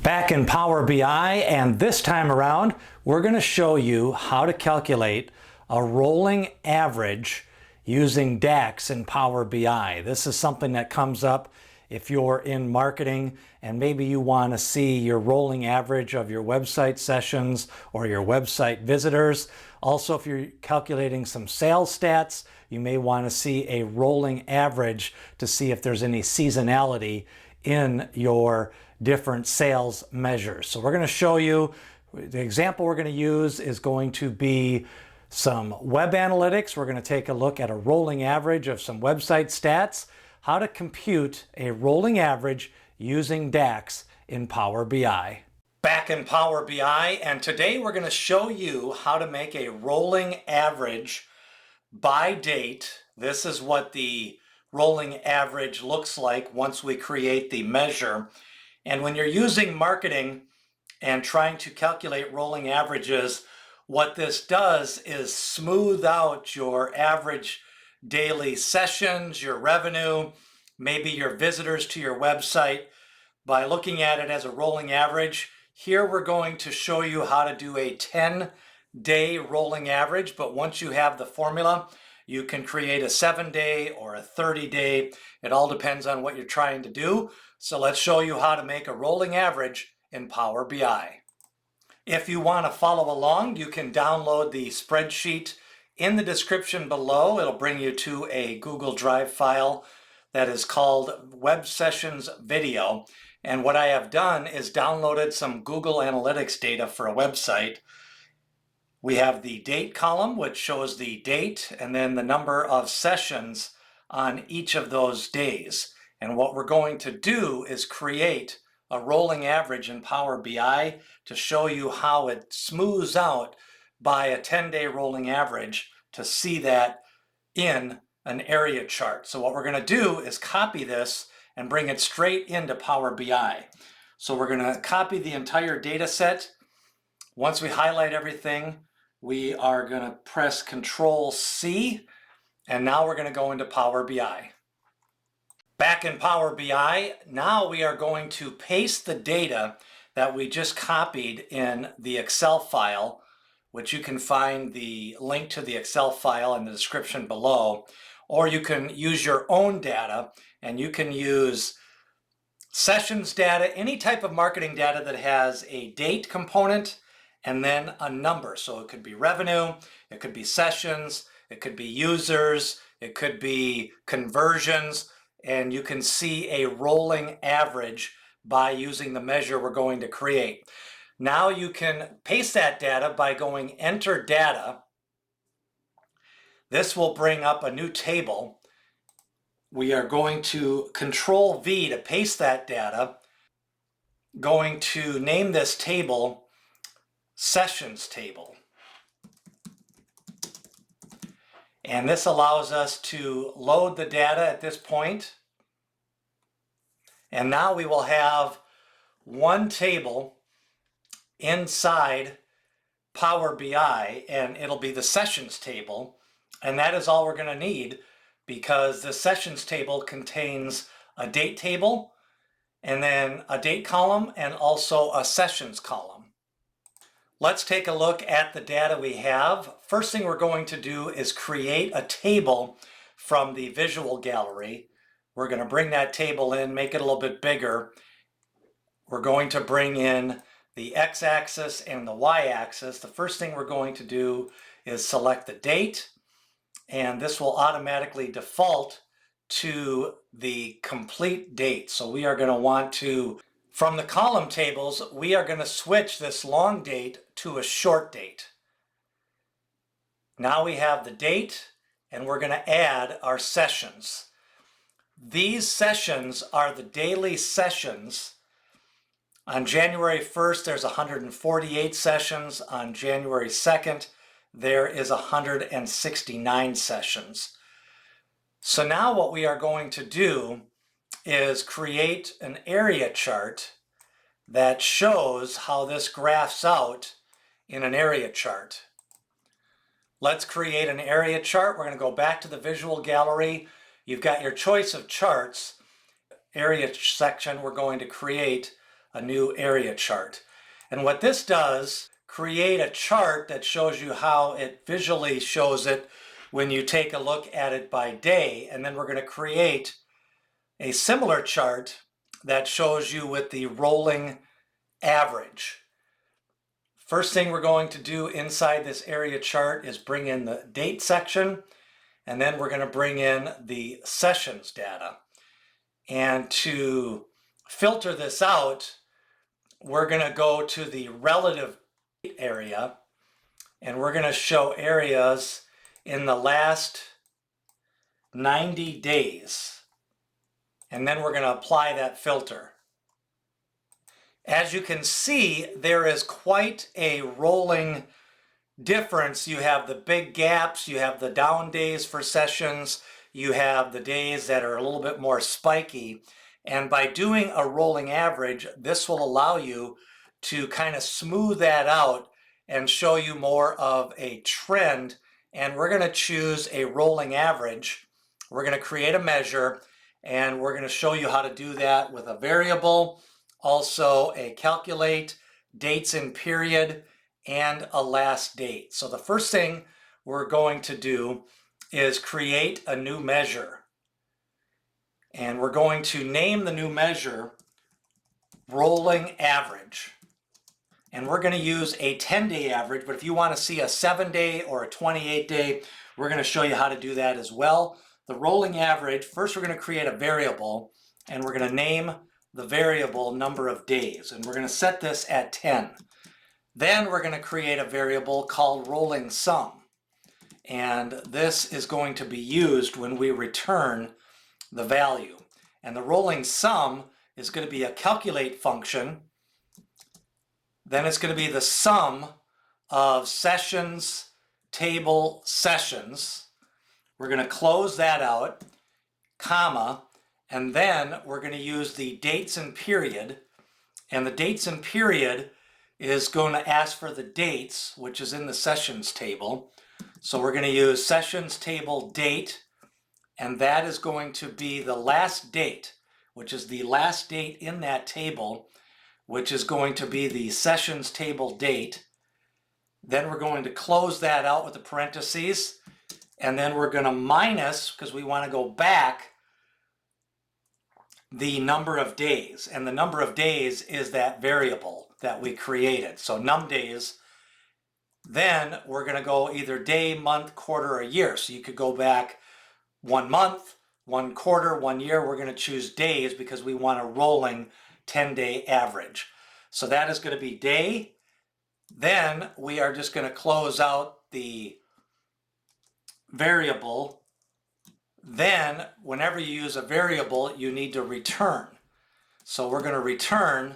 Back in Power BI, and this time around we're going to show you how to calculate a rolling average using DAX in Power BI. This is something that comes up if you're in marketing and maybe you want to see your rolling average of your website sessions or your website visitors. Also, if you're calculating some sales stats, you may want to see a rolling average to see if there's any seasonality in your different sales measures. So we're going to show you, the example we're going to use is going to be some web analytics. We're going to take a look at a rolling average of some website stats, how to compute a rolling average using DAX in Power BI. Back in Power BI, and today we're going to show you how to make a rolling average by date. This is what the rolling average looks like once we create the measure. And when you're using marketing and trying to calculate rolling averages, what this does is smooth out your average daily sessions, your revenue, maybe your visitors to your website by looking at it as a rolling average. Here we're going to show you how to do a 10-day rolling average, but once you have the formula, you can create a 7-day or a 30-day. It all depends on what you're trying to do. So let's show you how to make a rolling average in Power BI. If you want to follow along, you can download the spreadsheet in the description below. It'll bring you to a Google Drive file that is called Web Sessions Video. And what I have done is downloaded some Google Analytics data for a website. We have the date column, which shows the date and then the number of sessions on each of those days. And what we're going to do is create a rolling average in Power BI to show you how it smooths out by a 10-day rolling average to see that in an area chart. So what we're going to do is copy this and bring it straight into Power BI. So we're going to copy the entire data set. Once we highlight everything, we are going to press Control-C, and now we're going to go into Power BI. Back in Power BI, now we are going to paste the data that we just copied in the Excel file, which you can find the link to the Excel file in the description below, or you can use your own data, and you can use sessions data, any type of marketing data that has a date component and then a number. So it could be revenue, it could be sessions, it could be users, it could be conversions, and you can see a rolling average by using the measure we're going to create. Now you can paste that data by going Enter Data. This will bring up a new table. We are going to Control-V to paste that data. Going to name this table Sessions Table. And this allows us to load the data at this point. And now we will have one table inside Power BI, and it'll be the Sessions table. And that is all we're going to need, because the Sessions table contains a date table, and then a date column, and also a sessions column. Let's take a look at the data we have. First thing we're going to do is create a table from the visual gallery. We're going to bring that table in, make it a little bit bigger. We're going to bring in the x-axis and the y-axis. The first thing we're going to do is select the date, and this will automatically default to the complete date. So we are going to want to, from the column tables, we are going to switch this long date to a short date. Now we have the date, and we're going to add our sessions. These sessions are the daily sessions. On January 1st, there's 148 sessions. On January 2nd, there is 169 sessions. So now what we are going to do is create an area chart that shows how this graphs out in an area chart. Let's create an area chart. We're going to go back to the visual gallery. You've got your choice of charts. Area section, we're going to create a new area chart. And what this does, create a chart that shows you how it visually shows it when you take a look at it by day. And then we're going to create a similar chart that shows you with the rolling average. First thing we're going to do inside this area chart is bring in the date section, and then we're going to bring in the sessions data. And to filter this out, we're going to go to the relative area, and we're going to show areas in the last 90 days. And then we're going to apply that filter. As you can see, there is quite a rolling difference. You have the big gaps, you have the down days for sessions, you have the days that are a little bit more spiky. And by doing a rolling average, this will allow you to kind of smooth that out and show you more of a trend. And we're going to choose a rolling average. We're going to create a measure, and we're going to show you how to do that with a variable, also a calculate, dates in period, and a last date. So the first thing we're going to do is create a new measure. And we're going to name the new measure rolling average. And we're going to use a 10-day average, but if you want to see a 7-day or a 28-day, we're going to show you how to do that as well. The rolling average, first we're going to create a variable, and we're going to name the variable number of days, and we're going to set this at 10. Then we're going to create a variable called rolling sum, and this is going to be used when we return the value. And the rolling sum is going to be a calculate function. Then it's going to be the sum of sessions table sessions. We're going to close that out, comma, and then we're going to use the dates and period. And the dates and period is going to ask for the dates, which is in the sessions table. So we're going to use sessions table date, and that is going to be the last date, which is the last date in that table, which is going to be the sessions table date. Then we're going to close that out with the parentheses, and then we're going to minus, because we want to go back, the number of days. And the number of days is that variable that we created. So num days. Then we're going to go either day, month, quarter, or year. So you could go back 1 month, 1 quarter, 1 year. We're going to choose days because we want a rolling 10-day average. So that is going to be day. Then we are just going to close out the variable. Then whenever you use a variable, you need to return. So we're going to return,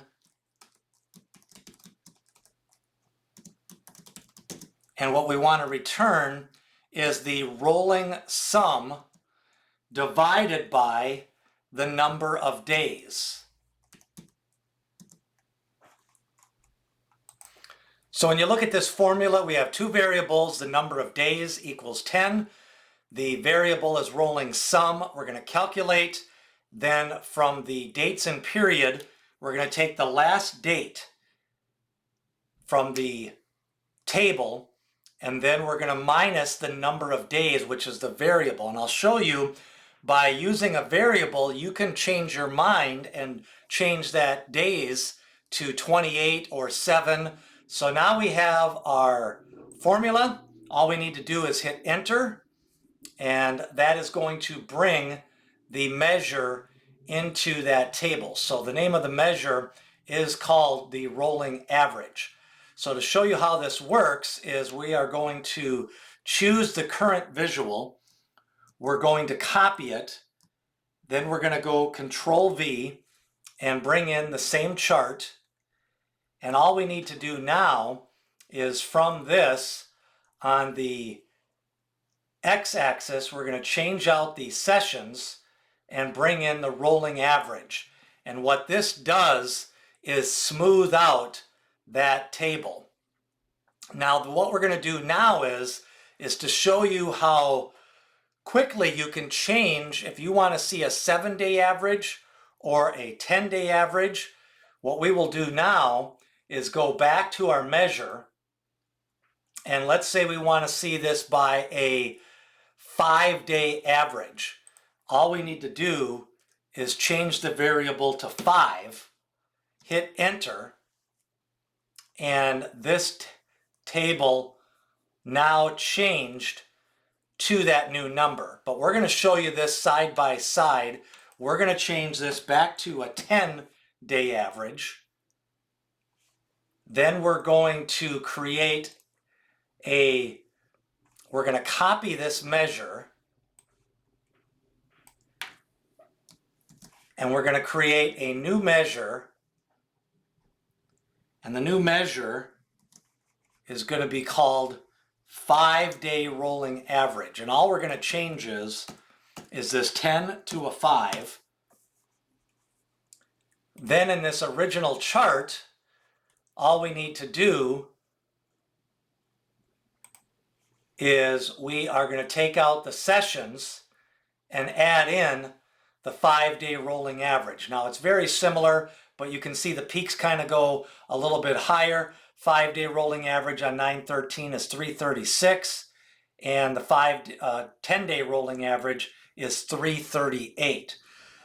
and what we want to return is the rolling sum divided by the number of days. So when you look at this formula, we have two variables. The number of days equals 10. The variable is rolling sum. We're going to calculate. Then from the dates and period, we're going to take the last date from the table, and then we're going to minus the number of days, which is the variable. And I'll show you, by using a variable, you can change your mind and change that days to 28 or 7. So now we have our formula. All we need to do is hit enter, and that is going to bring the measure into that table. So the name of the measure is called the rolling average. So to show you how this works is we are going to choose the current visual. We're going to copy it. Then we're going to go Control V and bring in the same chart. And all we need to do now is from this, on the x-axis, we're going to change out the sessions and bring in the rolling average. And what this does is smooth out that table. Now, what we're going to do now is to show you how quickly you can change if you want to see a 7-day average or a 10-day average. What we will do now is go back to our measure, and let's say we want to see this by a 5-day average. All we need to do is change the variable to 5, hit enter, and this table now changed to that new number. But we're going to show you this side by side. We're going to change this back to a 10-day average. Then we're going to create we're going to copy this measure, and we're going to create a new measure, and the new measure is going to be called 5-day rolling average. And all we're going to change is this 10 to a 5. Then in this original chart, all we need to do is we are going to take out the sessions and add in the 5-day rolling average. Now it's very similar, but you can see the peaks kind of go a little bit higher. 5-day rolling average on 9/13 is 336, and the 10-day rolling average is 338.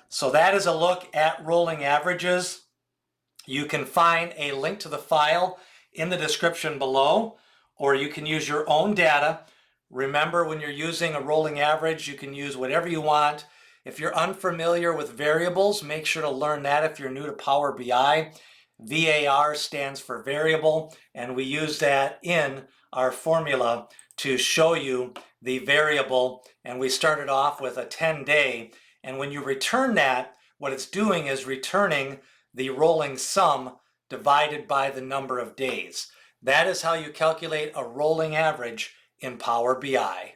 So that is a look at rolling averages. You can find a link to the file in the description below, or you can use your own data. Remember, when you're using a rolling average, you can use whatever you want. If you're unfamiliar with variables, make sure to learn that if you're new to Power BI. VAR stands for variable, and we use that in our formula to show you the variable. And we started off with a 10-day, and when you return that, what it's doing is returning the rolling sum divided by the number of days. That is how you calculate a rolling average in Power BI.